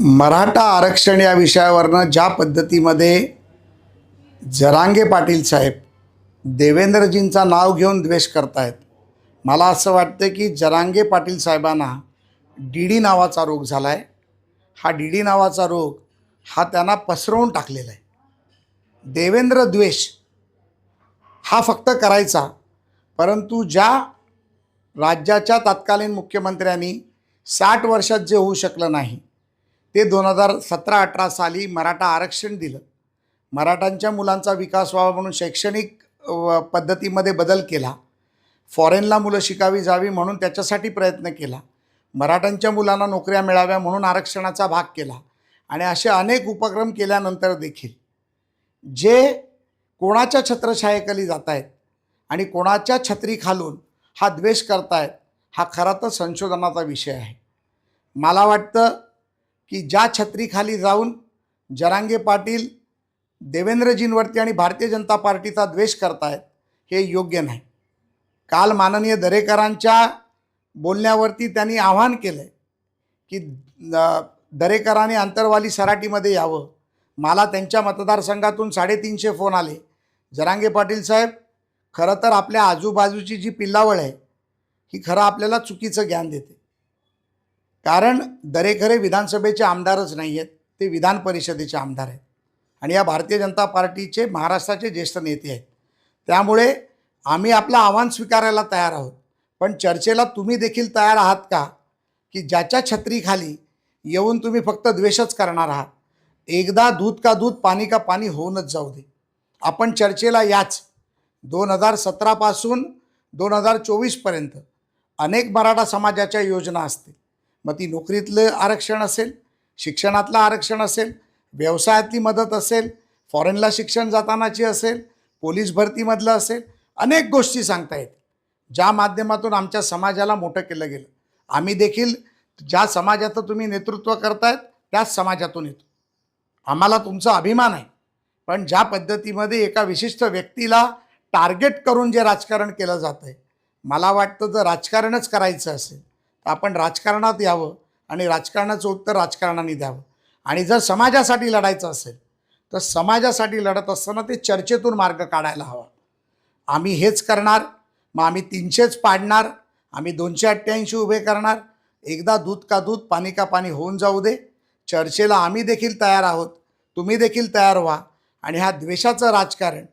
मराठा आरक्षण या विषयावरनं ज्या पद्धतीमध्ये जरांगे पाटील साहेब देवेंद्रजींचं नाव घेऊन द्वेष करतायत, मला असं वाटतं की जरांगे पाटील साहेबांना डी नावाचा रोग झाला आहे. हा डी नावाचा रोग हा त्यांना पसरवून टाकलेला आहे. देवेंद्र द्वेष हा फक्त करायचा, परंतु ज्या राज्याच्या तत्कालीन मुख्यमंत्र्यांनी 60 वर्षात जे होऊ शकलं नाही ते 2017-18 साली मराठा आरक्षण दिलं. मराठांच्या मुलांचा विकास व्हावा म्हणून शैक्षणिक पद्धतीमध्ये बदल केला. फॉरेनला मुलं शिकावी जावी म्हणून त्याच्यासाठी प्रयत्न केला. मराठांच्या मुलांना नोकऱ्या मिळाव्या म्हणून आरक्षणाचा भाग केला. आणि असे अनेक उपक्रम केल्यानंतर देखील जे कोणाच्या छत्रछायेखाली जात आहेत आणि कोणाच्या छत्री खालून हा द्वेष करतायत, हा खरा तर संशोधनाचा विषय आहे. मला वाटतं की ज्या छत्रीखाली जाऊन जरांगे पाटील देवेंद्रजींवरती आणि भारतीय जनता पार्टीचा द्वेष करतायत हे योग्य नाही. काल माननीय दरेकरांच्या बोलण्यावरती त्यांनी आवाहन केलं की दरेकरांनी अंतरवाली सराटीमध्ये यावं. मला त्यांच्या मतदारसंघातून 350 फोन आले. जरांगे पाटील साहेब, खरं तर आपल्या आजूबाजूची जी पिल्लावळ आहे ही खरं आपल्याला चुकीचं ज्ञान देते. कारण दरेकर हे विधानसभेचे आमदारच नाही आहेत, ते विधान परिषदेचे आमदार आहेत आणि या भारतीय जनता पार्टीचे महाराष्ट्राचे ज्येष्ठ नेते आहेत. त्यामुळे आम्ही आपलं आव्हान स्वीकारायला तयार आहोत, पण चर्चेला तुम्ही देखील तयार आहात का की ज्याच्या छत्रीखाली येऊन तुम्ही फक्त द्वेषच करणार आहात? एकदा दूध का दूध पाणी का पाणी होऊनच जाऊ दे. आपण चर्चेला याच. 2017 पासून 2024 पर्यंत अनेक मराठा समाजाच्या योजना असतील. मग ती नोकरीतलं आरक्षण असेल, शिक्षणातलं आरक्षण असेल, व्यवसायातली मदत असेल, फॉरेनला शिक्षण जातानाची असेल, पोलीस भरतीमधलं असेल, अनेक गोष्टी सांगता येतील ज्या माध्यमातून आमच्या समाजाला मोठं केलं गेलं. आम्ही देखील ज्या समाजाचं तुम्ही नेतृत्व करतायत त्याच समाजातून येतो. आम्हाला तुमचा अभिमान आहे. पण ज्या पद्धतीमध्ये एका विशिष्ट व्यक्तीला टार्गेट करून जे राजकारण केलं जातं आहे, मला वाटतं जर राजकारणच करायचं असेल तर आपण राजकारणात यावं आणि राजकारणाचं उत्तर राजकारणाने द्यावं. आणि जर समाजासाठी लढायचं असेल तर समाजासाठी लढत असताना ते चर्चेतून मार्ग काढायला हवा. आम्ही हेच करणार. मग आम्ही 300च पाडणार, आम्ही 288 उभे करणार. एकदा दूध का दूध पाणी का पाणी होऊन जाऊ दे. चर्चेला आम्ही देखील तयार आहोत, तुम्ही देखील तयार व्हा आणि ह्या द्वेषाचं राजकारण